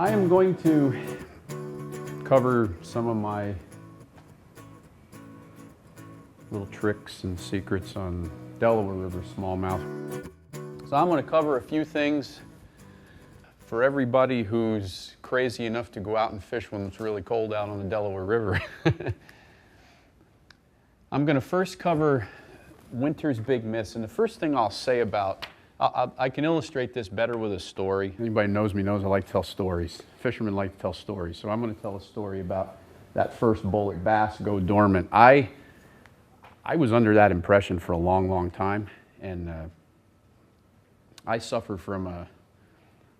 I am going to cover some of my little tricks and secrets on Delaware River smallmouth. So I'm going to cover a few things for everybody who's crazy enough to go out and fish when it's really cold out on the Delaware River. I'm going to first cover winter's big miss, and the first thing I'll say about, I can illustrate this better with a story. Anybody who knows me knows I like to tell stories. Fishermen like to tell stories, so I'm going to tell a story about that first bullet bass go dormant. I was under that impression for a long, long time, and I suffer from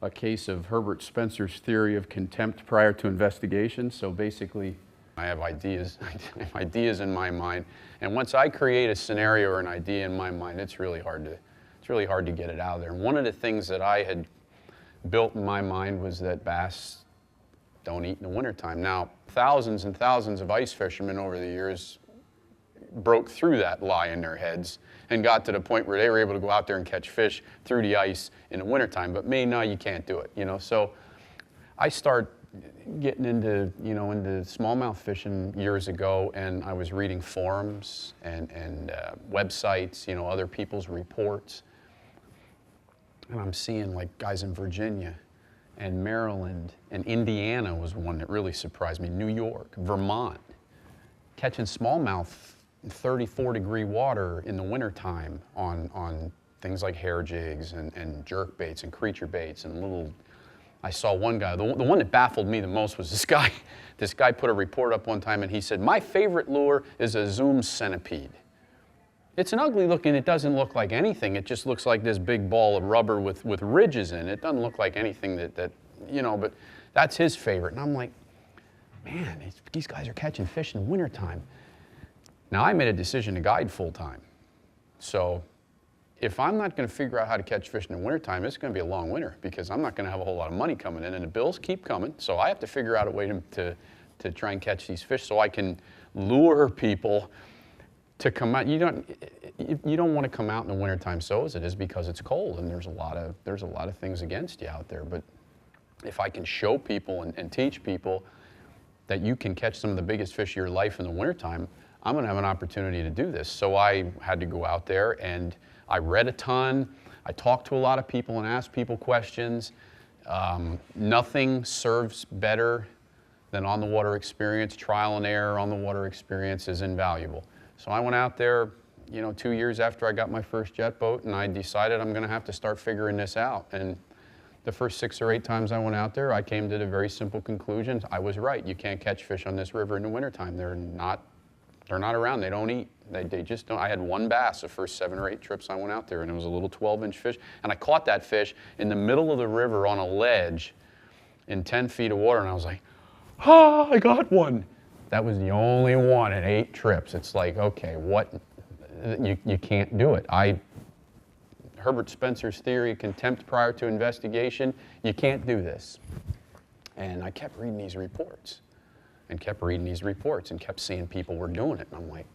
a case of Herbert Spencer's theory of contempt prior to investigation. So basically, I have ideas in my mind, and once I create a scenario or an idea in my mind, it's really hard to get it out of there. And one of the things that I had built in my mind was that bass don't eat in the wintertime. Now, thousands and thousands of ice fishermen over the years broke through that lie in their heads and got to the point where they were able to go out there and catch fish through the ice in the wintertime. But me, no, you can't do it, you know. So I start getting into, into smallmouth fishing years ago, and I was reading forums and websites, other people's reports. And I'm seeing like guys in Virginia and Maryland and Indiana was one that really surprised me, New York, Vermont, catching smallmouth in 34-degree water in the wintertime on things like hair jigs and jerk baits and creature baits and little. I saw one guy, the one that baffled me the most was this guy. This guy put a report up one time and he said, my favorite lure is a Zoom centipede. It's an ugly looking, it doesn't look like anything. It just looks like this big ball of rubber with ridges in it. It doesn't look like anything that but that's his favorite. And I'm like, man, these guys are catching fish in wintertime. Now, I made a decision to guide full time. So if I'm not going to figure out how to catch fish in the wintertime, it's going to be a long winter because I'm not going to have a whole lot of money coming in, and the bills keep coming. So I have to figure out a way to try and catch these fish so I can lure people to come out. You don't want to come out in the wintertime so as it is because it's cold and there's a lot of things against you out there. But if I can show people and teach people that you can catch some of the biggest fish of your life in the wintertime, I'm going to have an opportunity to do this. So I had to go out there and I read a ton. I talked to a lot of people and asked people questions. Nothing serves better than on the water experience. Trial and error on the water experience is invaluable. So I went out there, 2 years after I got my first jet boat, and I decided I'm going to have to start figuring this out. And the first 6 or 8 times I went out there, I came to the very simple conclusion. I was right. You can't catch fish on this river in the wintertime. They're not around. They don't eat. They just don't. I had one bass the first 7 or 8 trips I went out there, and it was a little 12-inch fish. And I caught that fish in the middle of the river on a ledge in 10 feet of water, and I was like, I got one. That was the only one in 8 trips. It's like, okay, what? You can't do it. Herbert Spencer's theory, contempt prior to investigation, you can't do this. And I kept reading these reports and kept reading these reports and kept seeing people were doing it. And I'm like,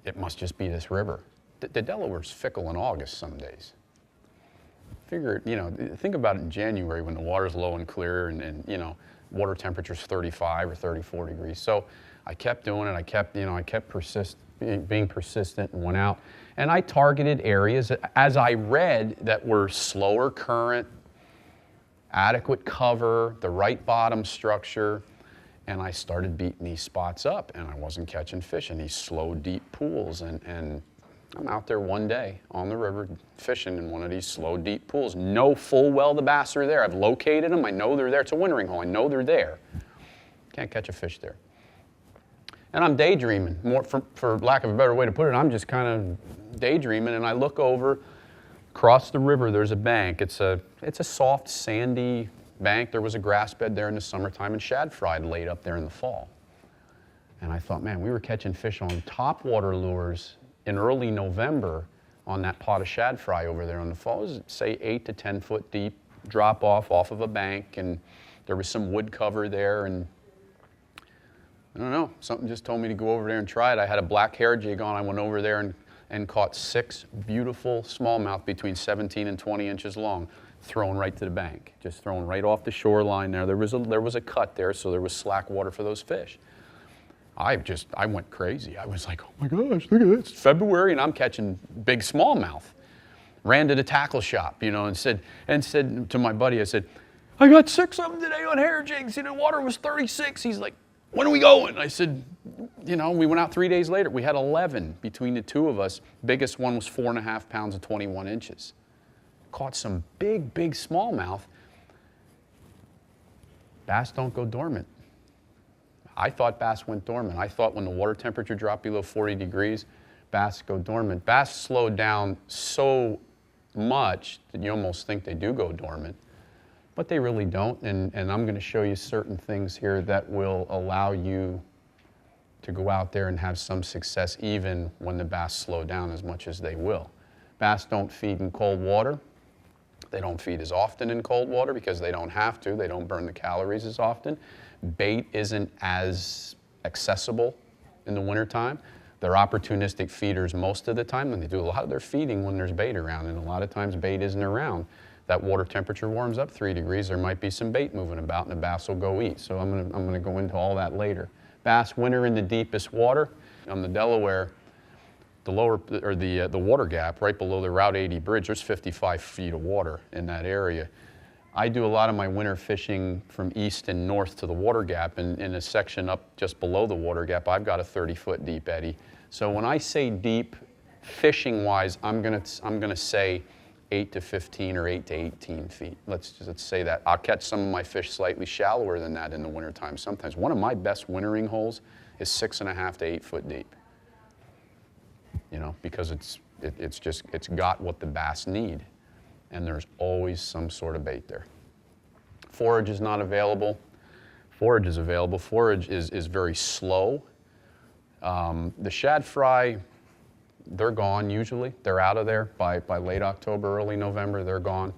it must just be this river. The Delaware's fickle in August some days. Figure, think about it in January when the water's low and clear and water temperature's 35 or 34 degrees. So I kept doing it. I kept being persistent and went out. And I targeted areas as I read that were slower current, adequate cover, the right bottom structure. And I started beating these spots up, and I wasn't catching fish in these slow, deep pools. And I'm out there one day on the river fishing in one of these slow, deep pools. Know full well the bass are there. I've located them. I know they're there. It's a wintering hole. I know they're there. Can't catch a fish there. And I'm daydreaming. More, for lack of a better way to put it, I'm just kind of daydreaming, and I look over across the river. There's a bank. It's a soft, sandy bank. There was a grass bed there in the summertime, and shad fry laid up there in the fall. And I thought, man, we were catching fish on topwater lures in early November on that pot of shad fry over there on the fall. It was, say, 8 to 10 foot deep, drop off of a bank, and there was some wood cover there, and I don't know, something just told me to go over there and try it. I had a black hair jig on. I went over there and caught 6 beautiful smallmouth between 17 and 20 inches long. thrown right to the bank, just thrown right off the shoreline there. There was a cut there, so there was slack water for those fish. I went crazy. I was like, oh my gosh, look at this. It's February and I'm catching big smallmouth. Ran to the tackle shop, you know, and said to my buddy, I said, I got 6 of them today on hair jigs, and the water was 36. He's like, when are we going? I said, you know, we went out 3 days later. We had 11 between the two of us. Biggest one was 4.5 pounds and 21 inches. Caught some big, big smallmouth. Bass don't go dormant. I thought bass went dormant. I thought when the water temperature dropped below 40 degrees, bass go dormant. Bass slowed down so much that you almost think they do go dormant, but they really don't. And I'm going to show you certain things here that will allow you to go out there and have some success even when the bass slow down as much as they will. Bass don't feed in cold water. They don't feed as often in cold water because they don't have to. They don't burn the calories as often. Bait isn't as accessible in the wintertime. They're opportunistic feeders most of the time, and they do a lot of their feeding when there's bait around, and a lot of times bait isn't around. That water temperature warms up 3 degrees, there might be some bait moving about, and the bass will go eat. So I'm gonna go into all that later. Bass winter in the deepest water. On the Delaware, the water gap right below the Route 80 bridge, there's 55 feet of water in that area. I do a lot of my winter fishing from east and north to the water gap, and in a section up just below the water gap, I've got a 30-foot deep eddy. So when I say deep, fishing-wise, I'm gonna say 8 to 15 or 8 to 18 feet. Let's say that. I'll catch some of my fish slightly shallower than that in the wintertime sometimes. One of my best wintering holes is 6.5 to 8 foot deep. You know, because it's got what the bass need, and there's always some sort of bait there. Forage is not available. Forage is available. Forage is very slow. The shad fry, they're gone usually. They're out of there by late October, early November, they're gone.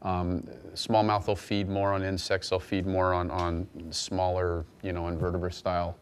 Smallmouth will feed more on insects. They'll feed more on smaller, you know, invertebrate style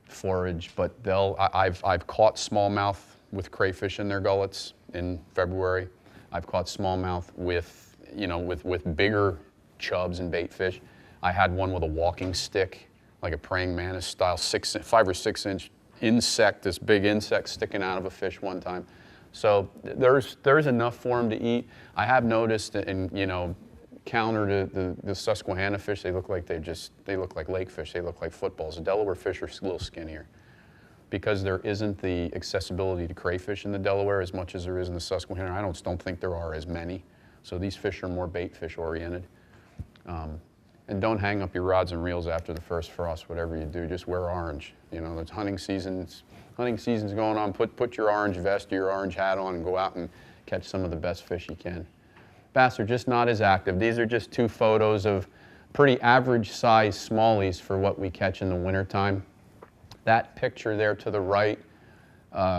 forage, but I've caught smallmouth with crayfish in their gullets in February. I've caught smallmouth with, you know, with bigger chubs and bait fish. I had one with a walking stick, like a praying mantis style, 5 or 6 inch insect, this big insect sticking out of a fish one time. So there's enough for them to eat. I have noticed that you know, counter to the Susquehanna fish, they look like lake fish. They look like footballs. The Delaware fish are a little skinnier because there isn't the accessibility to crayfish in the Delaware as much as there is in the Susquehanna. I don't think there are as many. So these fish are more bait fish oriented. And don't hang up your rods and reels after the first frost. Whatever you do, just wear orange. You know, it's hunting season's going on. Put your orange vest or your orange hat on and go out and catch some of the best fish you can. Bass are just not as active. These are just 2 photos of pretty average size smallies for what we catch in the wintertime. That picture there to the right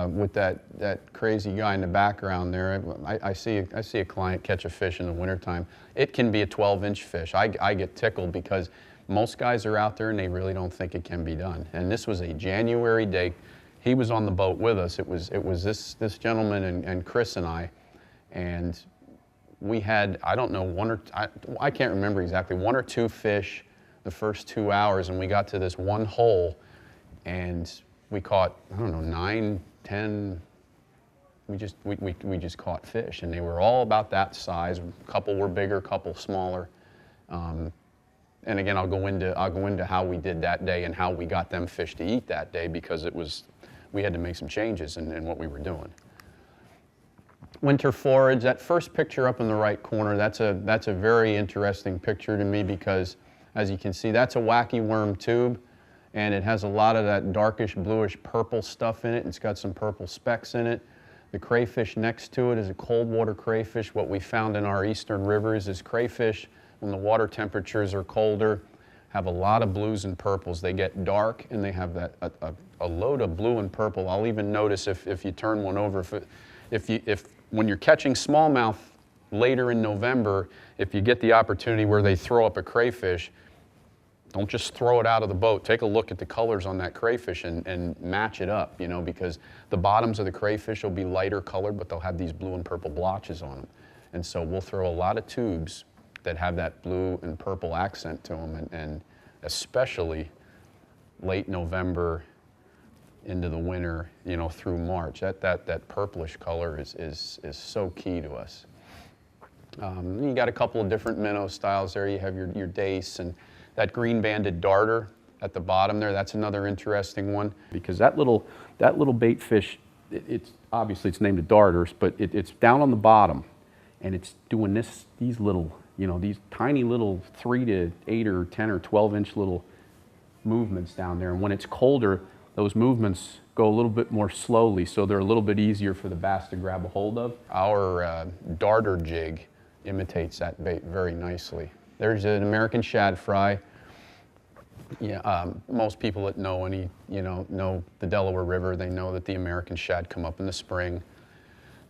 with that crazy guy in the background there, I see a client catch a fish in the wintertime. It can be a 12-inch fish. I get tickled because most guys are out there and they really don't think it can be done. And this was a January day. He was on the boat with us. It was this gentleman and Chris and I, and we had, I don't know, I can't remember exactly, 1 or 2 fish the first 2 hours, and we got to this one hole and we caught, I don't know, 9, 10, we just caught fish, and they were all about that size. A couple were bigger, a couple smaller. And again, I'll go into how we did that day and how we got them fish to eat that day, because we had to make some changes in what we were doing. Winter forage, that first picture up in the right corner, that's a very interesting picture to me, because as you can see, that's a wacky worm tube, and it has a lot of that darkish bluish purple stuff in it. It's got some purple specks in it. The crayfish next to it is a coldwater crayfish. What we found in our eastern rivers is crayfish, when the water temperatures are colder, have a lot of blues and purples. They get dark and they have a load of blue and purple. I'll even notice if you turn one over, if when you're catching smallmouth later in November, if you get the opportunity where they throw up a crayfish, don't just throw it out of the boat. Take a look at the colors on that crayfish and match it up, you know, because the bottoms of the crayfish will be lighter colored, but they'll have these blue and purple blotches on them. And so we'll throw a lot of tubes that have that blue and purple accent to them, and especially late November into the winter, you know, through March. That purplish color is so key to us. You got a couple of different minnow styles there. You have your dace and that green banded darter at the bottom there. That's another interesting one, because that little bait fish, it's obviously it's named a darters, but it's down on the bottom, and it's doing these little, you know, these tiny little 3 to 8 or 10 or 12-inch little movements down there. And when it's colder, those movements go a little bit more slowly, so they're a little bit easier for the bass to grab a hold of. Our darter jig imitates that bait very nicely. There's an American shad fry. Yeah, most people that know know the Delaware River, they know that the American shad come up in the spring.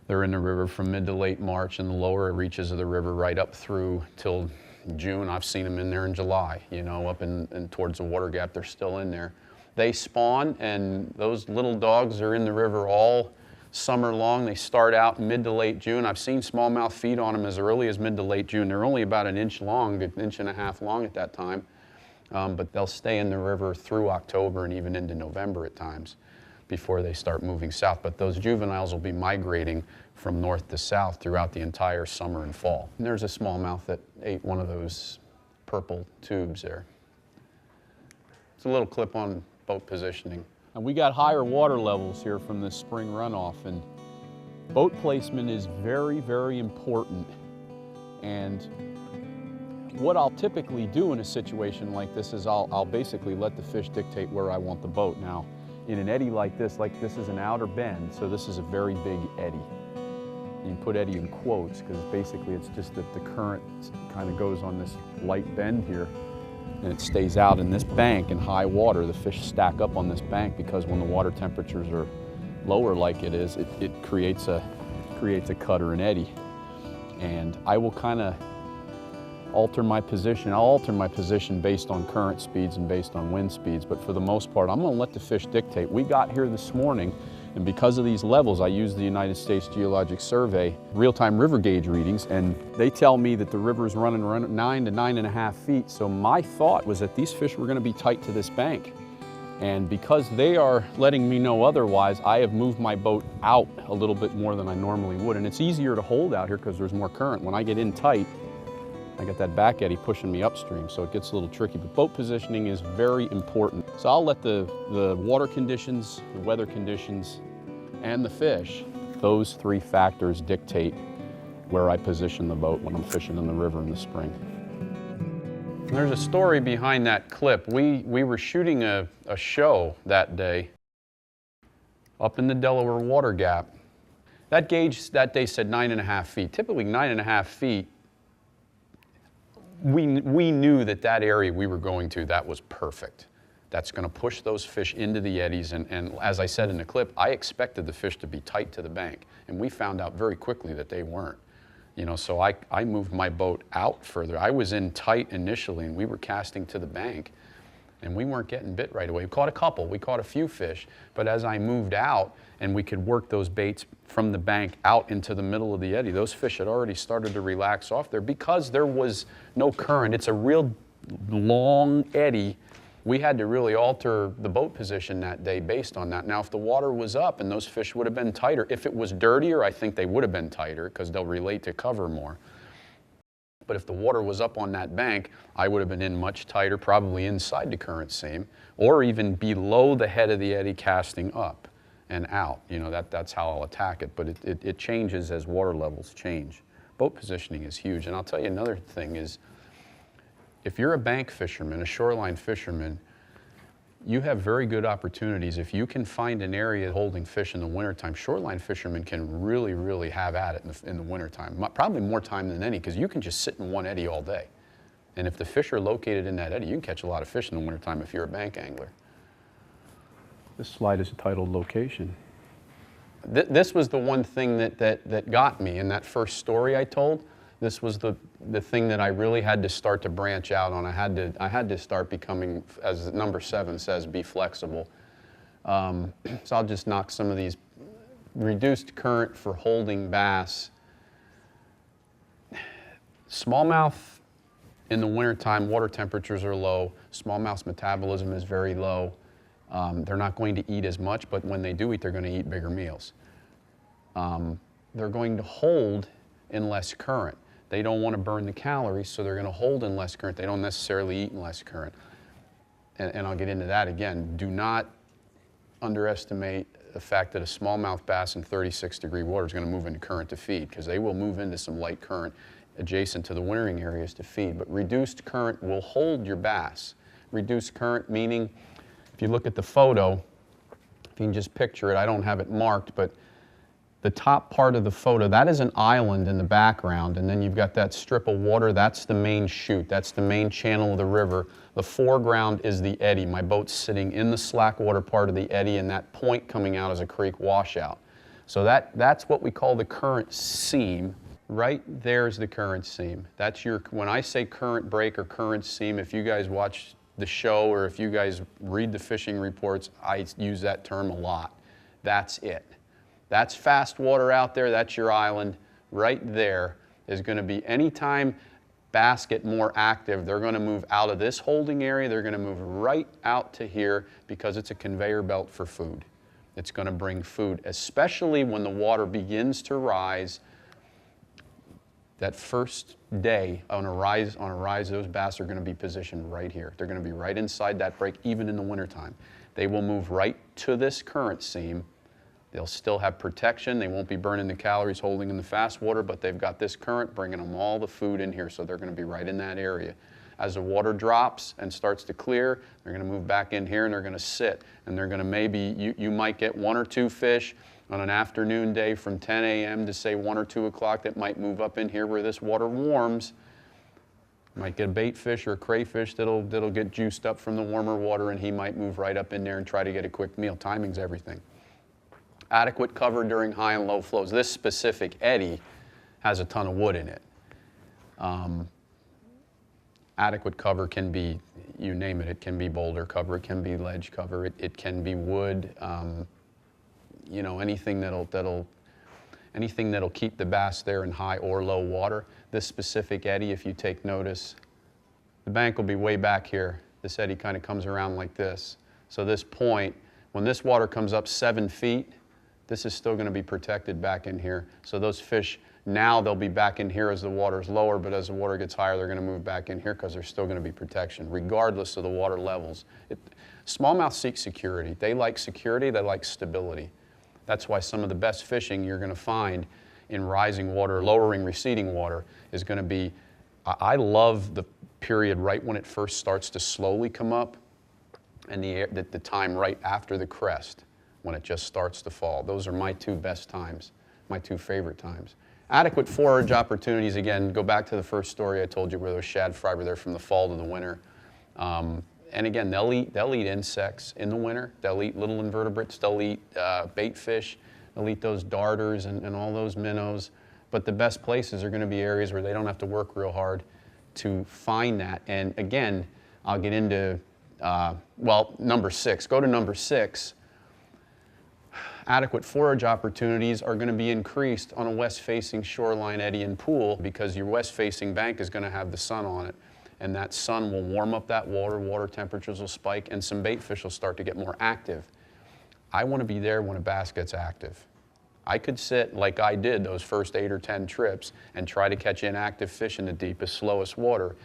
They're in the river from mid to late March, and the lower reaches of the river right up through till June. I've seen them in there in July, you know, up in towards the water gap. They're still in there. They spawn, and those little dogs are in the river all summer long. They start out mid to late June. I've seen smallmouth feed on them as early as mid to late June. They're only about an inch long, an inch and a half long at that time. But they'll stay in the river through October and even into November at times before they start moving south. But those juveniles will be migrating from north to south throughout the entire summer and fall. And there's a smallmouth that ate one of those purple tubes there. It's a little clip on boat positioning. And we got higher water levels here from this spring runoff, and boat placement is very, very important. And what I'll typically do in a situation like this is I'll basically let the fish dictate where I want the boat. Now, in an eddy like this is an outer bend, so this is a very big eddy. You can put eddy in quotes, because basically it's just that the current kind of goes on this light bend here, and it stays out in this bank in high water. The fish stack up on this bank because when the water temperatures are lower like it is, it creates a cut or an eddy. And I will kind of alter my position. I'll alter my position based on current speeds and based on wind speeds, but for the most part, I'm going to let the fish dictate. We got here this morning, and because of these levels, I used the United States Geologic Survey real-time river gauge readings, and they tell me that the river is running 9 to 9.5 feet. So my thought was that these fish were going to be tight to this bank. And because they are letting me know otherwise, I have moved my boat out a little bit more than I normally would. And it's easier to hold out here because there's more current. When I get in tight, I got that back eddy pushing me upstream, so it gets a little tricky. But boat positioning is very important. So I'll let the water conditions, the weather conditions, and the fish, those three factors dictate where I position the boat when I'm fishing in the river in the spring. There's a story behind that clip. We were shooting a show that day up in the Delaware water gap. That gauge that day said 9.5 feet. Typically 9.5 feet, we knew that area we were going to, that was perfect. That's going to push those fish into the eddies, and as I said in the clip, I expected the fish to be tight to the bank, and we found out very quickly that they weren't. You know, so I moved my boat out further. I was in tight initially, and we were casting to the bank, and we weren't getting bit right away. We caught a couple, we caught a few fish, but as I moved out and we could work those baits from the bank out into the middle of the eddy, those fish had already started to relax off there because there was no current. It's a real long eddy. We had to really alter the boat position that day based on that. Now, if the water was up and those fish would have been tighter, if it was dirtier, I think they would have been tighter because they'll relate to cover more. But if the water was up on that bank, I would have been in much tighter, probably inside the current seam, or even below the head of the eddy casting up and out. You know, that's how I'll attack it, but it changes as water levels change. Boat positioning is huge, and I'll tell you another thing is, if you're a bank fisherman, a shoreline fisherman, you have very good opportunities. If you can find an area holding fish in the wintertime, shoreline fishermen can really, really have at it in the wintertime. Probably more time than any, because you can just sit in one eddy all day. And if the fish are located in that eddy, you can catch a lot of fish in the wintertime if you're a bank angler. This slide is titled Location. This was the one thing that got me in that first story I told. This was the thing that I really had to start to branch out on. I had to start becoming, as number 7 says, be flexible. So I'll just knock some of these. Reduced current for holding bass Smallmouth in the wintertime, water temperatures are low. Smallmouth's metabolism is very low. They're not going to eat as much, but when they do eat, they're going to eat bigger meals. They're going to hold in less current. They don't want to burn the calories, so they're going to hold in less current. They don't necessarily eat in less current. And I'll get into that again. Do not underestimate the fact that a smallmouth bass in 36-degree water is going to move into current to feed, because they will move into some light current adjacent to the wintering areas to feed. But reduced current will hold your bass. Reduced current meaning, if you look at the photo, if you can just picture it, I don't have it marked, but the top part of the photo, that is an island in the background, and then you've got that strip of water, that's the main chute, that's the main channel of the river. The foreground is the eddy. My boat's sitting in the slack water part of the eddy, and that point coming out is a creek washout. So that's what we call the current seam. Right there's the current seam. That's your, when I say current break or current seam, if you guys watch the show or if you guys read the fishing reports, I use that term a lot. That's it. That's fast water out there, that's your island. Right there is going to be, anytime bass get more active, they're going to move out of this holding area, they're going to move right out to here because it's a conveyor belt for food. It's going to bring food, especially when the water begins to rise. That first day on a rise, those bass are going to be positioned right here. They're going to be right inside that break, even in the wintertime. They will move right to this current seam. They'll still have protection. They won't be burning the calories holding in the fast water, but they've got this current bringing them all the food in here, so they're going to be right in that area. As the water drops and starts to clear, they're going to move back in here and they're going to sit. And they're going to maybe, you might get 1 or 2 fish on an afternoon day from 10 a.m. to say 1 or 2 o'clock that might move up in here where this water warms. You might get a bait fish or a crayfish that'll get juiced up from the warmer water, and he might move right up in there and try to get a quick meal. Timing's everything. Adequate cover during high and low flows. This specific eddy has a ton of wood in it. Adequate cover can be, you name it, it can be boulder cover, it can be ledge cover, it can be wood, you know, anything that'll keep the bass there in high or low water. This specific eddy, if you take notice, the bank will be way back here. This eddy kind of comes around like this. So this point, when this water comes up 7 feet, this is still going to be protected back in here. So those fish, now they'll be back in here as the water's lower, but as the water gets higher, they're going to move back in here because there's still going to be protection, regardless of the water levels. Smallmouth seek security. They like security, they like stability. That's why some of the best fishing you're going to find in rising water, lowering, receding water is going to be, I love the period right when it first starts to slowly come up, and the time right after the crest, when it just starts to fall. Those are my 2 best times, my 2 favorite times. Adequate forage opportunities, again, go back to the first story I told you where those shad fry were there from the fall to the winter. And again, they'll eat insects in the winter. They'll eat little invertebrates. They'll eat bait fish. They'll eat those darters and all those minnows. But the best places are going to be areas where they don't have to work real hard to find that. And again, I'll get into, well, number 6. Go to number 6. Adequate forage opportunities are going to be increased on a west-facing shoreline eddy and pool because your west-facing bank is going to have the sun on it. And that sun will warm up that water, water temperatures will spike, and some bait fish will start to get more active. I want to be there when a bass gets active. I could sit like I did those first 8 or 10 trips and try to catch inactive fish in the deepest, slowest water.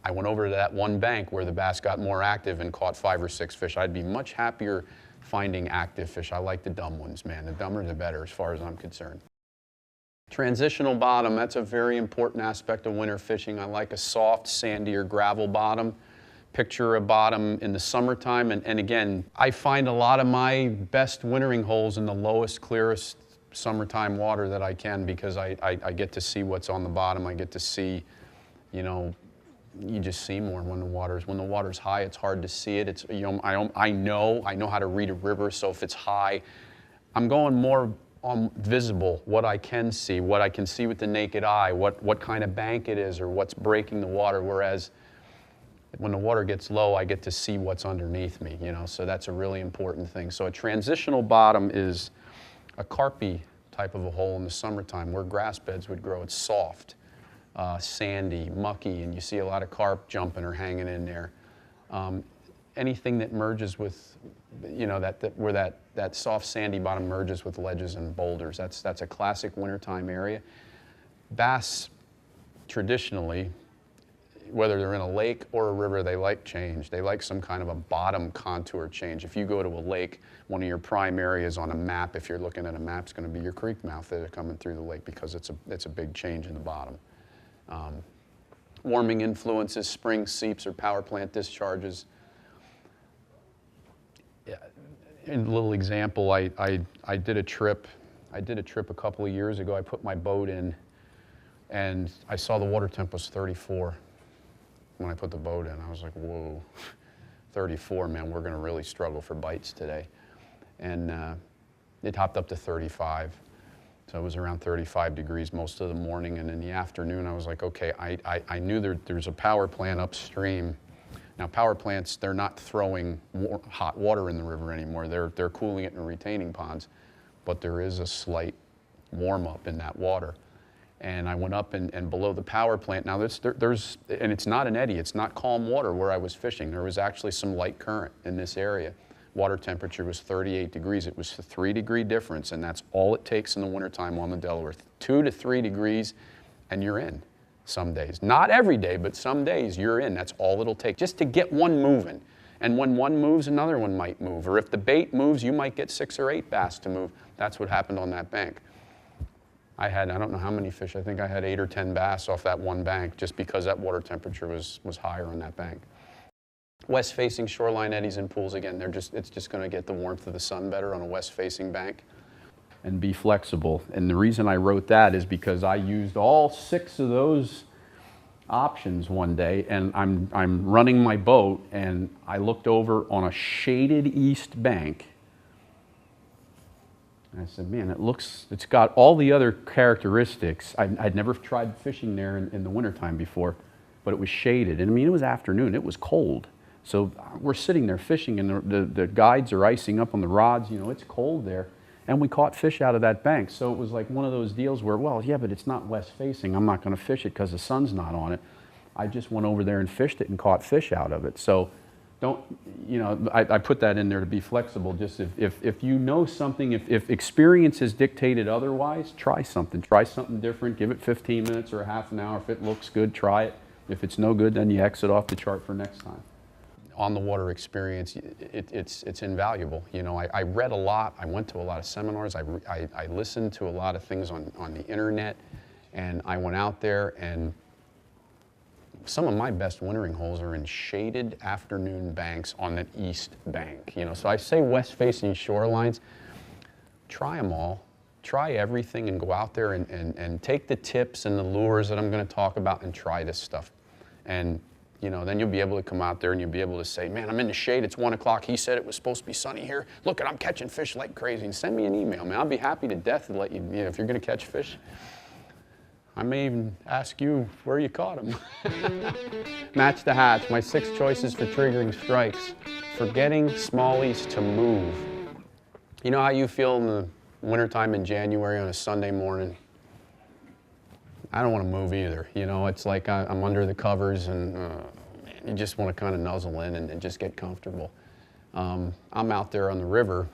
I went over to that one bank where the bass got more active and caught 5 or 6 fish. I'd be much happier finding active fish. I like the dumb ones, man. The dumber the better as far as I'm concerned. Transitional bottom, that's a very important aspect of winter fishing. I like a soft, sandy or gravel bottom. Picture a bottom in the summertime, and again, I find a lot of my best wintering holes in the lowest, clearest summertime water that I can because I get to see what's on the bottom. I get to see, you know, you just see more when the water's high. It's hard to see it. It's, you know, I know how to read a river, so if it's high, I'm going more on visible, what I can see with the naked eye, what kind of bank it is or what's breaking the water, whereas when the water gets low, I get to see what's underneath me, you know, so that's a really important thing. So a transitional bottom is a carpy type of a hole in the summertime where grass beds would grow. It's soft. sandy, mucky, and you see a lot of carp jumping or hanging in there. Anything that merges with, you know, where that soft sandy bottom merges with ledges and boulders. That's a classic wintertime area. Bass, traditionally, whether they're in a lake or a river, they like change. They like some kind of a bottom contour change. If you go to a lake, one of your prime areas on a map, if you're looking at a map, is going to be your creek mouth that are coming through the lake, because it's a big change in the bottom. Warming influences, spring seeps or power plant discharges. In a little example, I did a trip a couple of years ago. I put my boat in, and I saw the water temp was 34 when I put the boat in. I was like, whoa, 34, man, we're going to really struggle for bites today. And it hopped up to 35. So it was around 35 degrees most of the morning, and in the afternoon I was like, okay, I knew there's a power plant upstream. Now power plants, they're not throwing hot water in the river anymore. They're cooling it in retaining ponds, but there is a slight warm up in that water. And I went up and below the power plant. Now and it's not an eddy, it's not calm water where I was fishing. There was actually some light current in this area. Water temperature was 38 degrees. It was a 3-degree difference, and that's all it takes in the wintertime on the Delaware. 2 to 3 degrees, and you're in some days. Not every day, but some days you're in. That's all it'll take, just to get one moving. And when one moves, another one might move. Or if the bait moves, you might get 6 or 8 bass to move. That's what happened on that bank. I don't know how many fish. I think I had 8 or 10 bass off that one bank, just because that water temperature was higher on that bank. West-facing shoreline eddies and pools, again, it's just going to get the warmth of the sun better on a west-facing bank. And be flexible. And the reason I wrote that is because I used all 6 of those options one day, and I'm running my boat, and I looked over on a shaded east bank. And I said, man, it's got all the other characteristics. I'd never tried fishing there in the wintertime before, but it was shaded. And I mean, it was afternoon, it was cold. So we're sitting there fishing, and the guides are icing up on the rods. You know, it's cold there. And we caught fish out of that bank. So it was like one of those deals where, well, yeah, but it's not west facing. I'm not going to fish it because the sun's not on it. I just went over there and fished it and caught fish out of it. So don't, you know, I put that in there to be flexible. Just if you know something, if experience has dictated otherwise, try something. Try something different. Give it 15 minutes or a half an hour. If it looks good, try it. If it's no good, then you exit off the chart for next time. On the water experience, it's invaluable. You know, I read a lot. I went to a lot of seminars. I listened to a lot of things on the internet, and I went out there, and some of my best wintering holes are in shaded afternoon banks on the east bank. You know, so I say west-facing shorelines. Try them all. Try everything, and go out there and take the tips and the lures that I'm going to talk about and try this stuff. And you know, then you'll be able to come out there and you'll be able to say, man, I'm in the shade, it's 1 o'clock, he said it was supposed to be sunny here. Look, I'm catching fish like crazy. And send me an email, man. I'll be happy to death to let you, if you're going to catch fish. I may even ask you where you caught them. Match the hatch, my 6 choices for triggering strikes. Forgetting smallies to move. You know how you feel in the wintertime in January on a Sunday morning? I don't want to move either. You know, it's like I'm under the covers, and you just want to kind of nuzzle in and just get comfortable. I'm out there on the river.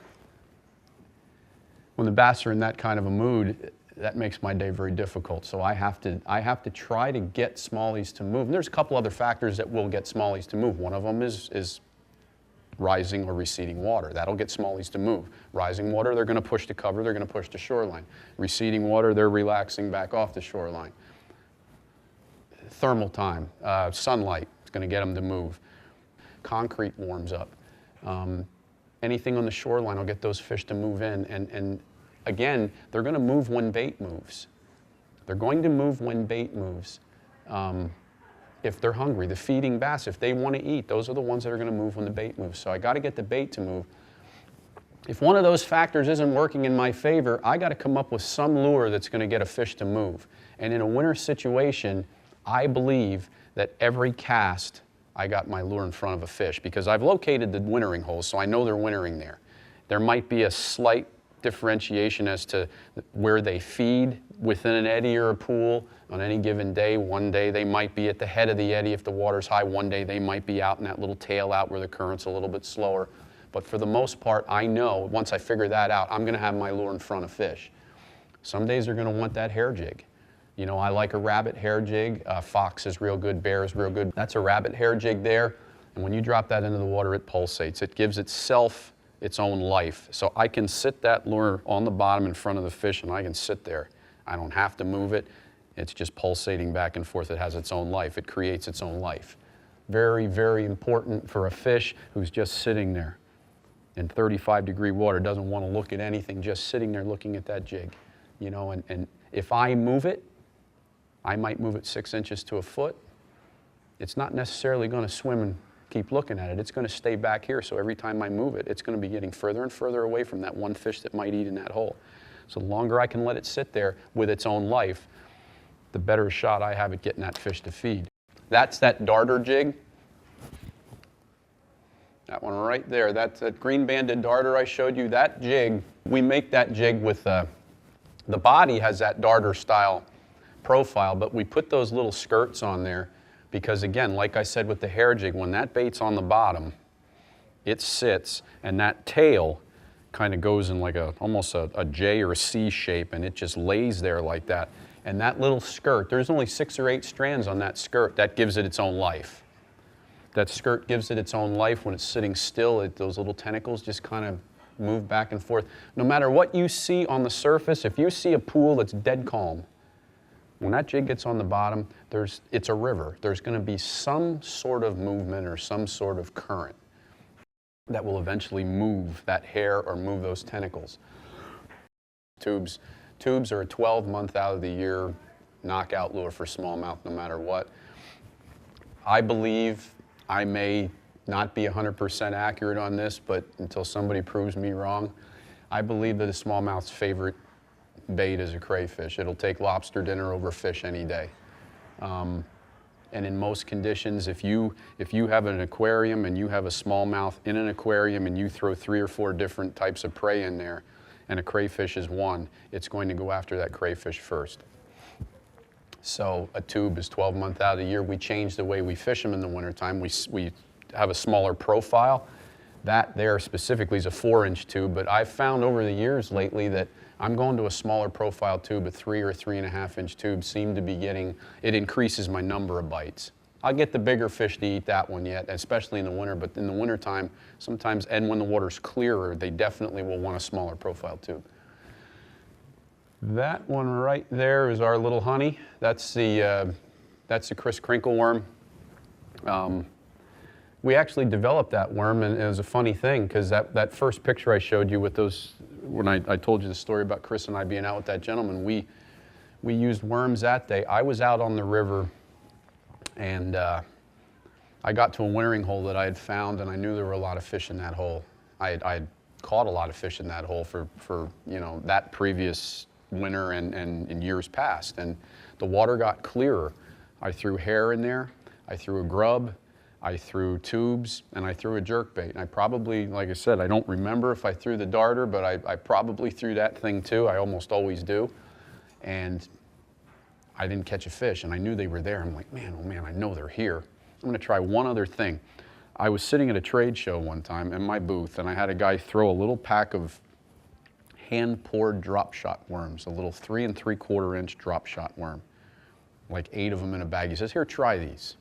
When the bass are in that kind of a mood, that makes my day very difficult. So I have to try to get smallies to move. And there's a couple other factors that will get smallies to move. One of them is rising or receding water. That'll get smallies to move. Rising water, they're going to push the cover, they're going to push the shoreline. Receding water, they're relaxing back off the shoreline. Thermal time, sunlight is going to get them to move. Concrete warms up. Anything on the shoreline will get those fish to move in. And again, they're going to move when bait moves. They're going to move when bait moves. If they're hungry, the feeding bass, if they want to eat, those are the ones that are going to move when the bait moves. So I got to get the bait to move. If one of those factors isn't working in my favor, I got to come up with some lure that's going to get a fish to move. And in a winter situation, I believe that every cast, I got my lure in front of a fish, because I've located the wintering holes, so I know they're wintering there. There might be a slight differentiation as to where they feed within an eddy or a pool on any given day. One day they might be at the head of the eddy if the water's high. One day they might be out in that little tail out where the current's a little bit slower. But for the most part, I know once I figure that out, I'm going to have my lure in front of fish. Some days they're going to want that hair jig. You know, I like a rabbit hair jig. Fox is real good, bear is real good. That's a rabbit hair jig there. And when you drop that into the water, it pulsates. It gives itself its own life. So I can sit that lure on the bottom in front of the fish and I can sit there. I don't have to move it. It's just pulsating back and forth. It has its own life. It creates its own life. Very, very important for a fish who's just sitting there in 35-degree water, doesn't want to look at anything, just sitting there looking at that jig. You know, and if I move it, I might move it 6 inches to a foot. It's not necessarily going to swim and keep looking at it. It's going to stay back here, so every time I move it, it's going to be getting further and further away from that one fish that might eat in that hole. So the longer I can let it sit there with its own life, the better shot I have at getting that fish to feed. That's that darter jig. That one right there, that's that green banded darter I showed you, that jig, we make that jig with, the body has that darter style profile, but we put those little skirts on there because again, like I said with the hair jig, when that bait's on the bottom, it sits and that tail kind of goes in like almost a J or a C shape and it just lays there like that. And that little skirt, there's only 6 or 8 strands on that skirt, that gives it its own life. That skirt gives it its own life when it's sitting still. Those little tentacles just kind of move back and forth. No matter what you see on the surface, if you see a pool that's dead calm, when that jig gets on the bottom, it's a river. There's going to be some sort of movement or some sort of current that will eventually move that hair or move those tentacles. Tubes are a 12-month out of the year knockout lure for smallmouth no matter what. I believe I may not be 100% accurate on this, but until somebody proves me wrong, I believe that a smallmouth's favorite bait is a crayfish. It'll take lobster dinner over fish any day. And in most conditions, if you have an aquarium and you have a smallmouth in an aquarium and you throw 3 or 4 different types of prey in there and a crayfish is one, it's going to go after that crayfish first. So a tube is 12 months out of the year. We change the way we fish them in the wintertime. We have a smaller profile. That there specifically is a 4-inch tube, but I've found over the years lately that I'm going to a smaller profile tube. A 3 or 3.5-inch tube seem to be it increases my number of bites. I'll get the bigger fish to eat that one yet, especially in the winter, but in the wintertime, sometimes, and when the water's clearer, they definitely will want a smaller profile tube. That one right there is our little honey. That's the Chris Crinkle worm. We actually developed that worm, and it was a funny thing because that first picture I showed you with those, when I told you the story about Chris and I being out with that gentleman, we used worms that day. I was out on the river and I got to a wintering hole that I had found, and I knew there were a lot of fish in that hole. I had caught a lot of fish in that hole for you know, that previous winter and in years past, and the water got clearer. I threw hair in there, I threw a grub, I threw tubes, and I threw a jerkbait. And I probably, like I said, I don't remember if I threw the darter, but I probably threw that thing too. I almost always do. And I didn't catch a fish, and I knew they were there. I'm like, man, oh man, I know they're here. I'm gonna try one other thing. I was sitting at a trade show one time in my booth, and I had a guy throw a little pack of hand-poured drop shot worms, a little 3 3/4-inch drop shot worm, like 8 of them in a bag. He says, here, try these.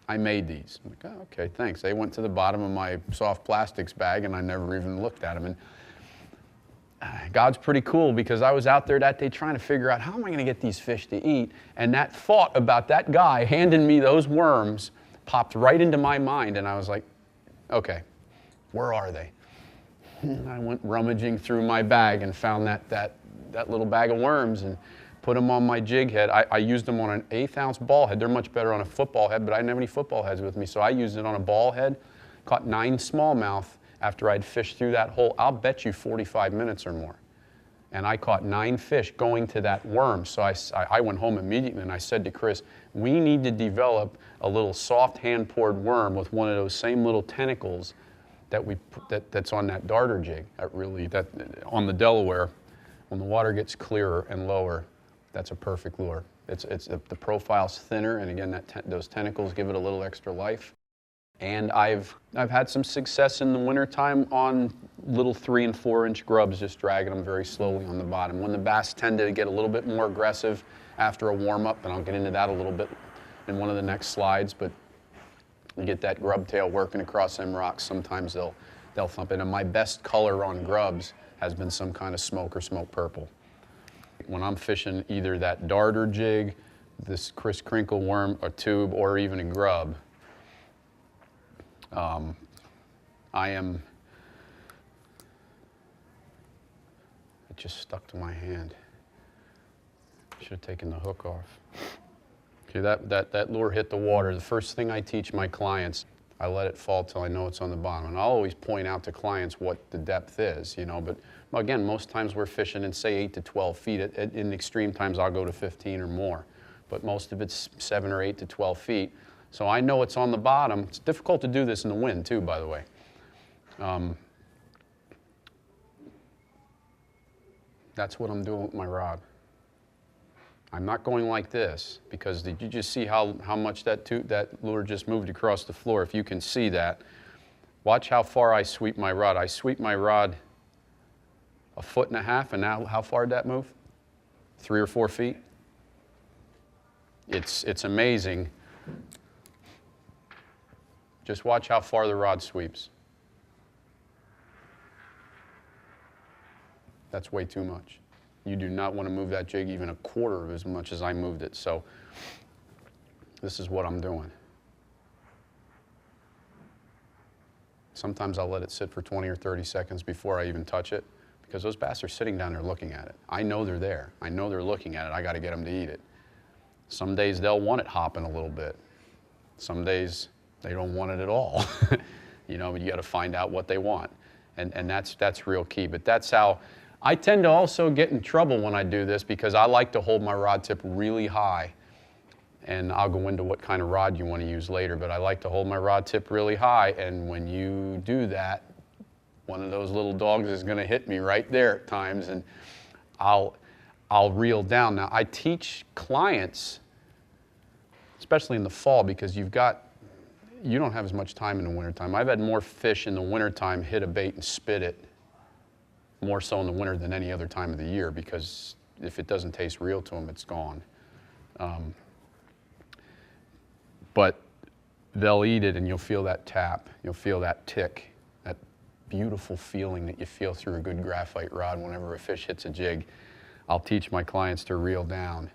I made these. I'm like, oh, okay, thanks. They went to the bottom of my soft plastics bag, and I never even looked at them. And God's pretty cool, because I was out there that day trying to figure out how am I going to get these fish to eat, and that thought about that guy handing me those worms popped right into my mind, and I was like, okay, where are they? And I went rummaging through my bag and found that little bag of worms and put them on my jig head. I used them on an 1/8 ounce ball head. They're much better on a football head, but I didn't have any football heads with me, so I used it on a ball head. Caught 9 smallmouth after I'd fished through that hole. I'll bet you 45 minutes or more. And I caught 9 fish going to that worm. So I went home immediately and I said to Chris, we need to develop a little soft hand-poured worm with one of those same little tentacles that's on that darter jig. On the Delaware, when the water gets clearer and lower, that's a perfect lure. The profile's thinner, and again, those tentacles give it a little extra life. And I've had some success in the wintertime on little 3 and 4 inch grubs, just dragging them very slowly on the bottom. When the bass tend to get a little bit more aggressive after a warm up, and I'll get into that a little bit in one of the next slides, but you get that grub tail working across them rocks, sometimes they'll thump it. And my best color on grubs has been some kind of smoke or smoke purple. When I'm fishing either that darter jig, this Kris Krinkle worm, a tube, or even a grub, it just stuck to my hand. Should have taken the hook off. Okay, that lure hit the water. The first thing I teach my clients, I let it fall till I know it's on the bottom. And I'll always point out to clients what the depth is, you know, but again, most times we're fishing in, say, 8 to 12 feet. In extreme times, I'll go to 15 or more. But most of it's 7 or 8 to 12 feet. So I know it's on the bottom. It's difficult to do this in the wind, too, by the way. That's what I'm doing with my rod. I'm not going like this, because did you just see how much that lure just moved across the floor? If you can see that, watch how far I sweep my rod. I sweep my rod 1.5 foot, and now how far did that move? 3 or 4 feet? It's amazing. Just watch how far the rod sweeps. That's way too much. You do not want to move that jig even 1/4 of as much as I moved it. So this is what I'm doing. Sometimes I'll let it sit for 20 or 30 seconds before I even touch it, because those bass are sitting down there looking at it. I know they're there. I know they're looking at it. I got to get them to eat it. Some days they'll want it hopping a little bit. Some days they don't want it at all. You know, you got to find out what they want. And that's real key. But that's how I tend to also get in trouble when I do this, because I like to hold my rod tip really high. And I'll go into what kind of rod you want to use later, but I like to hold my rod tip really high. And when you do that, one of those little dogs is going to hit me right there at times, and I'll reel down. Now, I teach clients, especially in the fall, because you don't have as much time in the wintertime. I've had more fish in the wintertime hit a bait and spit it, more so in the winter than any other time of the year, because if it doesn't taste real to them, it's gone. But they'll eat it, and you'll feel that tap, you'll feel that tick, that beautiful feeling that you feel through a good graphite rod whenever a fish hits a jig. I'll teach my clients to reel down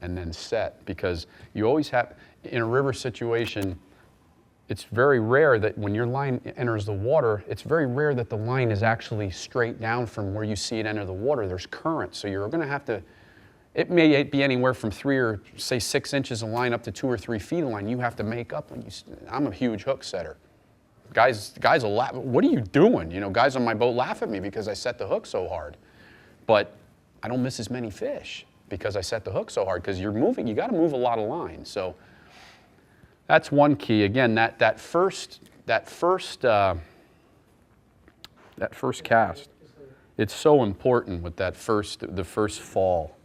and then set, because you always have, in a river situation, it's very rare that when your line enters the water, it's very rare that the line is actually straight down from where you see it enter the water. There's current, so you're going to have to, it may be anywhere from 3 or say 6 inches of line up to 2 or 3 feet of line you have to make up. I'm a huge hook setter. Guys will laugh, what are you doing? You know, guys on my boat laugh at me because I set the hook so hard. But I don't miss as many fish because I set the hook so hard, because you're moving, you got to move a lot of line. So that's one key. Again, that first cast, it's so important with the first fall.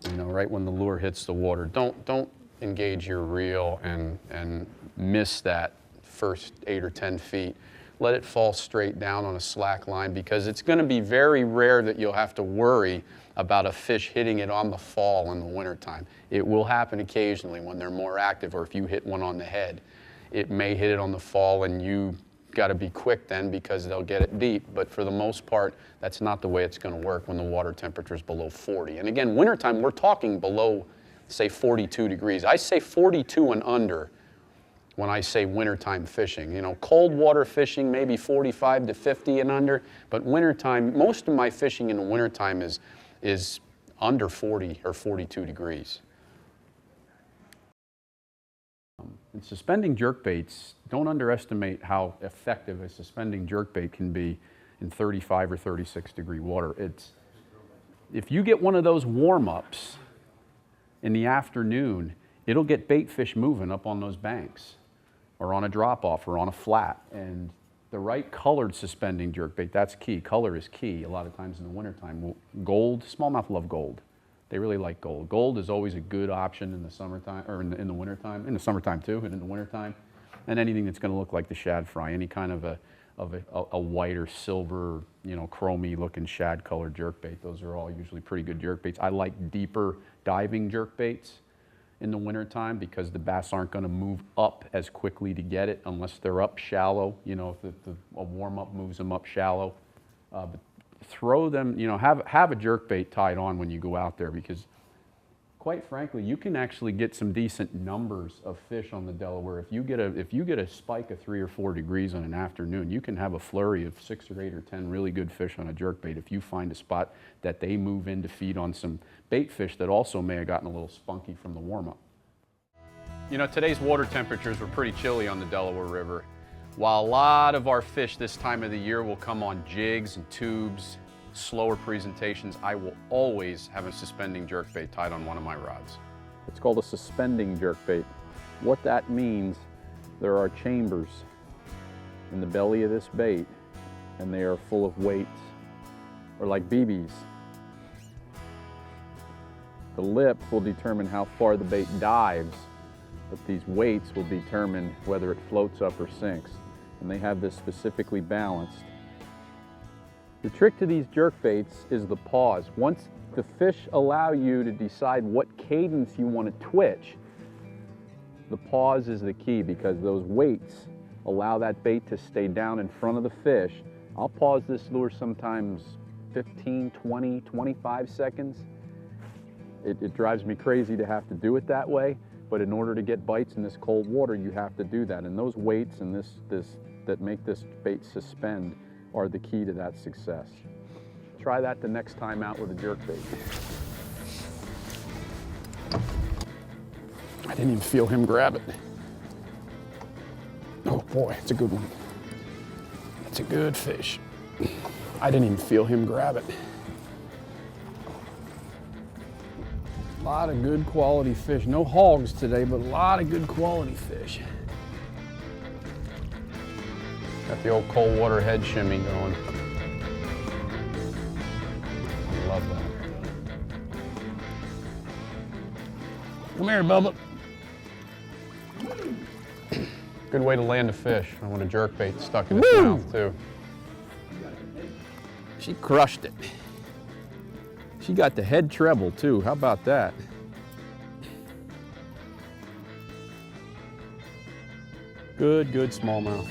You know, right when the lure hits the water. Don't engage your reel and miss that first 8 or 10 feet. Let it fall straight down on a slack line, because it's going to be very rare that you'll have to worry about a fish hitting it on the fall in the wintertime. It will happen occasionally when they're more active, or if you hit one on the head. It may hit it on the fall, and you got to be quick then, because they'll get it deep. But for the most part, that's not the way it's going to work when the water temperature is below 40. And again, wintertime, we're talking below, say, 42 degrees. I say 42 and under when I say wintertime fishing. You know, cold water fishing, maybe 45 to 50 and under, but wintertime, most of my fishing in the wintertime is under 40 or 42 degrees. And suspending jerkbaits, don't underestimate how effective a suspending jerkbait can be in 35 or 36 degree water. If you get one of those warm-ups in the afternoon, it'll get bait fish moving up on those banks, or on a drop-off, or on a flat. And The right colored suspending jerkbait, that's key. Color is key a lot of times in the wintertime. Gold, smallmouth love gold. They really like gold. Gold is always a good option in the summertime, or in the wintertime, in the summertime too, and in the wintertime. And anything that's going to look like the shad fry, any kind of a white or silver, you know, chromy looking shad colored jerkbait. Those are all usually pretty good jerkbaits. I like deeper diving jerkbaits in the wintertime because the bass aren't going to move up as quickly to get it unless they're up shallow, you know, if a warm-up moves them up shallow. But throw them, you know, have a jerkbait tied on when you go out there because, quite frankly, you can actually get some decent numbers of fish on the Delaware. If you get a spike of 3 or 4 degrees on an afternoon, you can have a flurry of 6 or 8 or 10 really good fish on a jerkbait if you find a spot that they move in to feed on some bait fish that also may have gotten a little spunky from the warm-up. You know, today's water temperatures were pretty chilly on the Delaware River. While a lot of our fish this time of the year will come on jigs and tubes, slower presentations, I will always have a suspending jerkbait tied on one of my rods. It's called a suspending jerkbait. What that means, there are chambers in the belly of this bait, and they are full of weights, or like BBs. The lip will determine how far the bait dives, but these weights will determine whether it floats up or sinks, and they have this specifically balanced. The trick to these jerkbaits is the pause. Once the fish allow you to decide what cadence you want to twitch, the pause is the key because those weights allow that bait to stay down in front of the fish. I'll pause this lure sometimes 15, 20, 25 seconds. It drives me crazy to have to do it that way, but in order to get bites in this cold water, you have to do that. And those weights and that make this bait suspend are the key to that success. Try that the next time out with a jerkbait. I didn't even feel him grab it. Oh boy, it's a good one. That's a good fish. I didn't even feel him grab it. A lot of good quality fish. No hogs today, but a lot of good quality fish. Got the old Coldwater head shimmy going. I love that. Come here, Bubba. Good way to land a fish. I want a jerkbait stuck in its mouth too. She crushed it. She got the head treble too. How about that? Good smallmouth.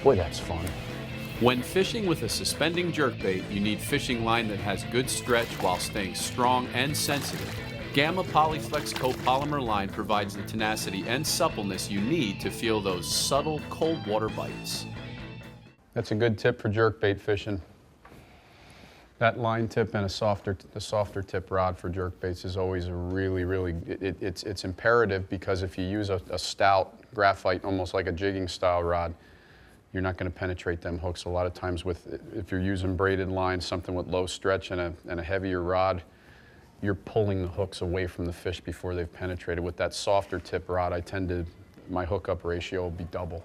Boy, that's fun. When fishing with a suspending jerkbait, you need fishing line that has good stretch while staying strong and sensitive. Gamma Polyflex copolymer line provides the tenacity and suppleness you need to feel those subtle cold water bites. That's a good tip for jerkbait fishing. That line tip and a softer tip rod for jerkbaits is always a really, it's imperative because if you use a stout graphite, almost like a jigging style rod, you're not going to penetrate them hooks. A lot of times if you're using braided line, something with low stretch and a heavier rod, you're pulling the hooks away from the fish before they've penetrated. With that softer tip rod, my hookup ratio will be double.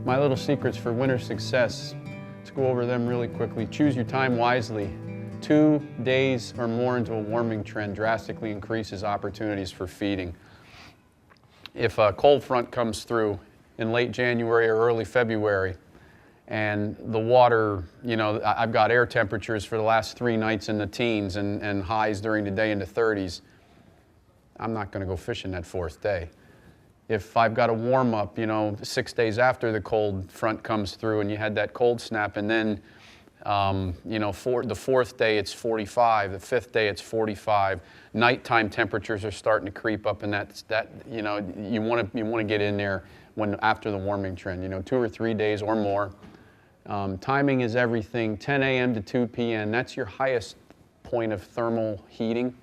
My little secrets for winter success. Let's go over them really quickly. Choose your time wisely. 2 days or more into a warming trend drastically increases opportunities for feeding. If a cold front comes through in late January or early February, and the water, you know, I've got air temperatures for the last 3 nights in the teens and highs during the day in the 30s, I'm not going to go fishing that 4th day. If I've got a warm up, you know, 6 days after the cold front comes through and you had that cold snap, and then, you know, the 4th day it's 45, the 5th day it's 45. Nighttime temperatures are starting to creep up, and that you know, you want to get in there after the warming trend. You know, 2 or 3 days or more. Timing is everything. 10 a.m. to 2 p.m. That's your highest point of thermal heating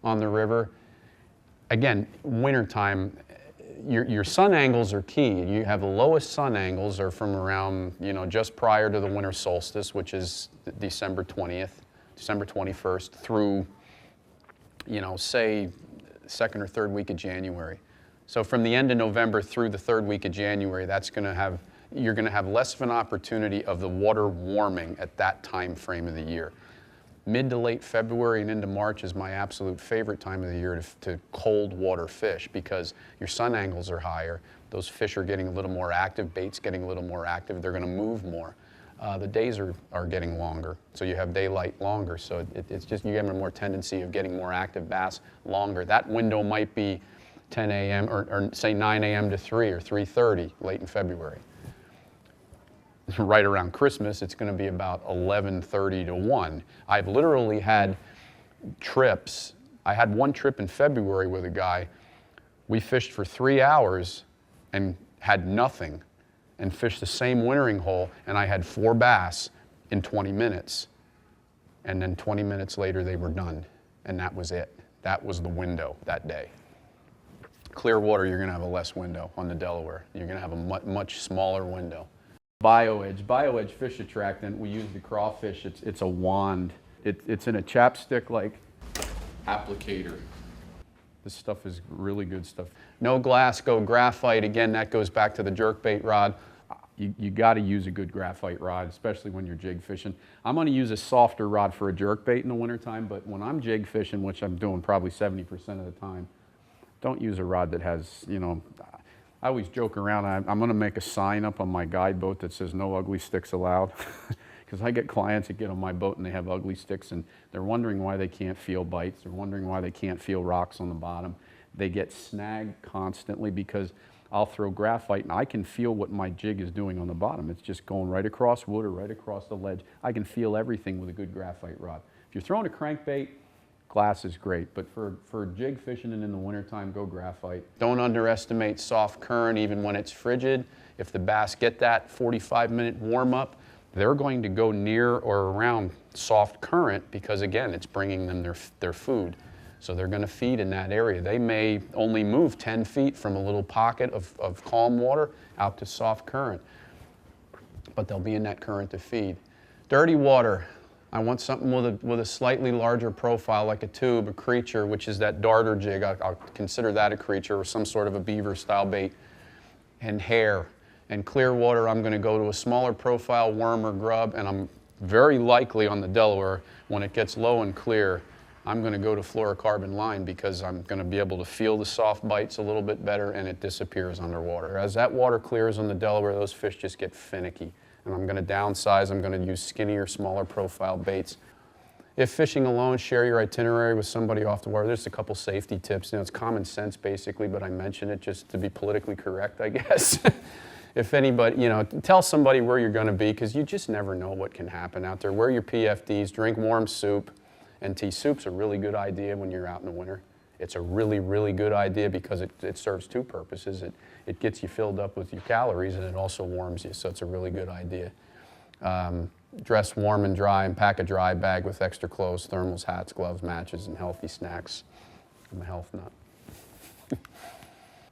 on the river. Again, wintertime, your sun angles are key. You have the lowest sun angles are from around, just prior to the winter solstice, which is December 20th, December 21st through, say, second or third week of January. So from the end of November through the third week of January, you're going to have less of an opportunity of the water warming at that time frame of the year. Mid to late February and into March is my absolute favorite time of the year to cold water fish, because your sun angles are higher. Those fish are getting a little more active, bait's getting a little more active, they're going to move more. The days are getting longer, so you have daylight longer, so it's just, you have a more tendency of getting more active bass longer. That window might be 10 a.m. or say 9 a.m. to 3 or 3:30 late in February. Right around Christmas, it's going to be about 11:30 to 1. I've literally had trips. I had one trip in February with a guy. We fished for 3 hours and had nothing, and fished the same wintering hole, and I had 4 bass in 20 minutes. And then 20 minutes later, they were done, and that was it. That was the window that day. Clearwater, you're going to have a less window on the Delaware. You're going to have a much smaller window. BioEdge fish attractant, we use the crawfish. It's a wand. It's in a chapstick-like applicator. This stuff is really good stuff. No glass, go graphite. Again, that goes back to the jerkbait rod. You got to use a good graphite rod, especially when you're jig fishing. I'm going to use a softer rod for a jerkbait in the wintertime, but when I'm jig fishing, which I'm doing probably 70% of the time, don't use a rod that has, I always joke around, I'm going to make a sign up on my guide boat that says no ugly sticks allowed. Because I get clients that get on my boat and they have ugly sticks and they're wondering why they can't feel bites. They're wondering why they can't feel rocks on the bottom. They get snagged constantly because I'll throw graphite and I can feel what my jig is doing on the bottom. It's just going right across wood or right across the ledge. I can feel everything with a good graphite rod. If you're throwing a crankbait, glass is great, but for jig fishing and in the wintertime, go graphite. Don't underestimate soft current even when it's frigid. If the bass get that 45-minute warm-up, they're going to go near or around soft current because, again, it's bringing them their food. So they're going to feed in that area. They may only move 10 feet from a little pocket of calm water out to soft current, but they'll be in that current to feed. Dirty water. I want something with a slightly larger profile, like a tube, a creature, which is that darter jig. I'll consider that a creature, or some sort of a beaver style bait. And hair. And clear water, I'm going to go to a smaller profile worm or grub, and I'm very likely on the Delaware, when it gets low and clear, I'm going to go to fluorocarbon line because I'm going to be able to feel the soft bites a little bit better, and it disappears underwater. As that water clears on the Delaware, those fish just get finicky. And I'm going to downsize. I'm going to use skinnier, smaller profile baits. If fishing alone, share your itinerary with somebody off the water. There's a couple safety tips. It's common sense basically, but I mention it just to be politically correct, I guess. If anybody, tell somebody where you're going to be, because you just never know what can happen out there. Wear your PFDs, drink warm soup, and tea. Soup's a really good idea when you're out in the winter. It's a really, really good idea because it serves 2 purposes. It gets you filled up with your calories, and it also warms you, so it's a really good idea. Dress warm and dry, and pack a dry bag with extra clothes, thermals, hats, gloves, matches, and healthy snacks. I'm a health nut.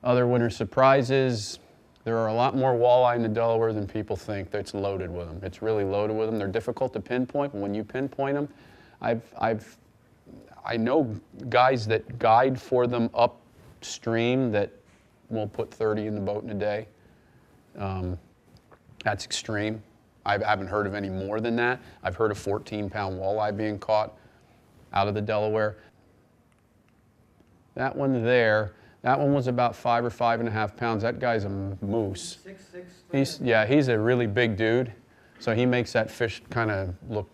Other winter surprises. There are a lot more walleye in the Delaware than people think. It's loaded with them. It's really loaded with them. They're difficult to pinpoint, but when you pinpoint them, I know guys that guide for them upstream that will put 30 in the boat in a day. That's extreme. I haven't heard of any more than that. I've heard of 14-pound walleye being caught out of the Delaware. That one there, that one was about 5 or 5.5 pounds. That guy's a moose. 6'6". He's a really big dude. So he makes that fish kind of look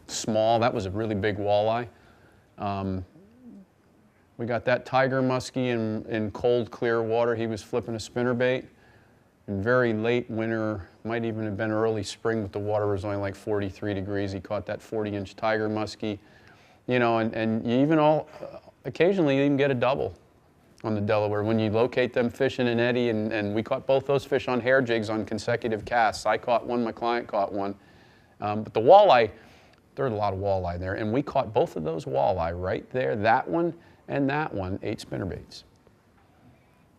small. That was a really big walleye. We got that tiger muskie in cold, clear water. He was flipping a spinnerbait. In very late winter, might even have been early spring, but the water was only like 43 degrees. He caught that 40-inch tiger muskie. And you even occasionally you even get a double on the Delaware when you locate them fishing in eddy, and we caught both those fish on hair jigs on consecutive casts. I caught one, my client caught one. But the walleye, there's a lot of walleye there, and we caught both of those walleye right there. That one and that one ate spinnerbaits.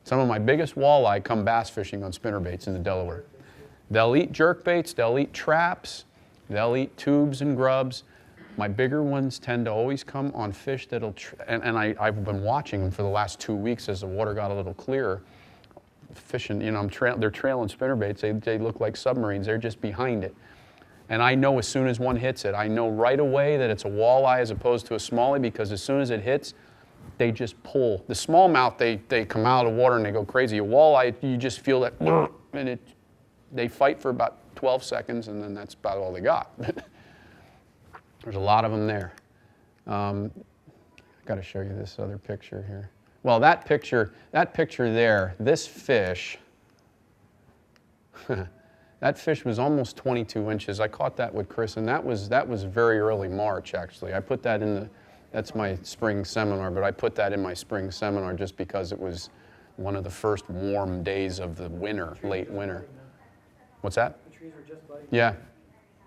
Some of my biggest walleye come bass fishing on spinnerbaits in the Delaware. They'll eat jerkbaits, they'll eat traps, they'll eat tubes and grubs. My bigger ones tend to always come on fish that'll, I've been watching them for the last 2 weeks as the water got a little clearer. Fishing, you know, they're trailing spinnerbaits. They look like submarines. They're just behind it. And I know as soon as one hits it, I know right away that it's a walleye as opposed to a smallie, because as soon as it hits, they just pull. The smallmouth, they come out of the water and they go crazy. A walleye, you just feel that, and they fight for about 12 seconds, and then that's about all they got. There's a lot of them there. I've got to show you this other picture here. Well, that picture there, this fish, that fish was almost 22 inches. I caught that with Chris, and that was very early March, actually. I put that in the, that's my spring seminar, but I put that in my spring seminar just because it was one of the first warm days of the winter, late winter. What's that? The trees were just biting. Yeah.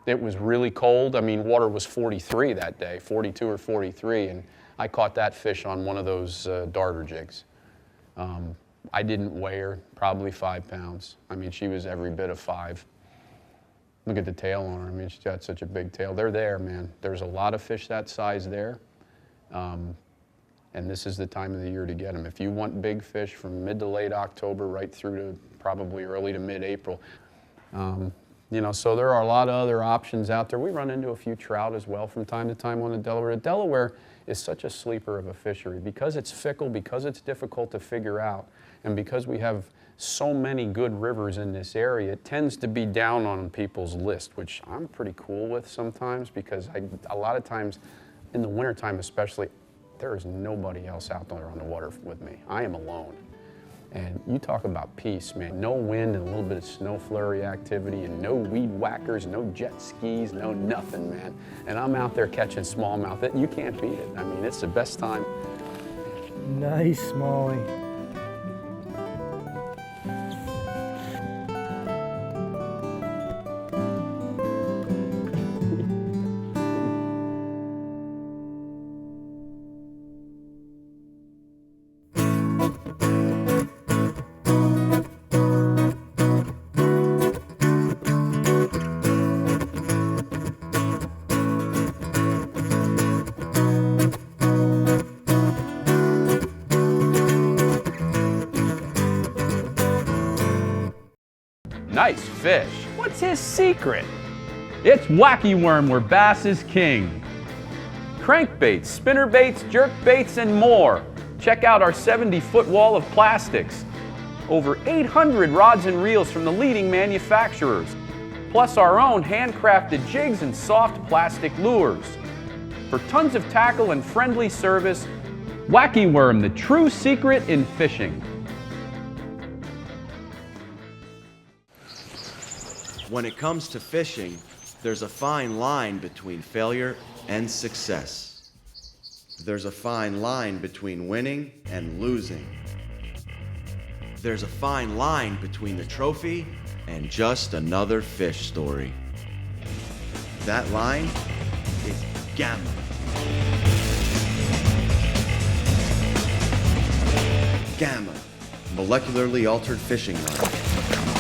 It was really cold. I mean, water was 43 that day, 42 or 43, and I caught that fish on one of those darter jigs. I didn't weigh her, probably 5 pounds. I mean, she was every bit of 5. Look at the tail on her. I mean, she's got such a big tail. They're there, man. There's a lot of fish that size there, and this is the time of the year to get them. If you want big fish from mid to late October right through to probably early to mid-April, you know, so there are a lot of other options out there. We run into a few trout as well from time to time on the Delaware. The Delaware is such a sleeper of a fishery because it's fickle, because it's difficult to figure out, and because we have so many good rivers in this area. It tends to be down on people's list, which I'm pretty cool with sometimes, because a lot of times, in the wintertime especially, there is nobody else out there on the water with me. I am alone. And you talk about peace, man. No wind and a little bit of snow flurry activity, and no weed whackers, no jet skis, no nothing, man. And I'm out there catching smallmouth. You can't beat it. I mean, it's the best time. Nice smallie. Nice fish. What's his secret? It's wacky worm where bass is king. Crankbaits, spinnerbaits, jerkbaits, and more. Check out our 70-foot wall of plastics. Over 800 rods and reels from the leading manufacturers. Plus our own handcrafted jigs and soft plastic lures. For tons of tackle and friendly service, Wacky Worm, the true secret in fishing. When it comes to fishing, there's a fine line between failure and success. There's a fine line between winning and losing. There's a fine line between the trophy and just another fish story. That line is Gamma. Gamma, molecularly altered fishing line.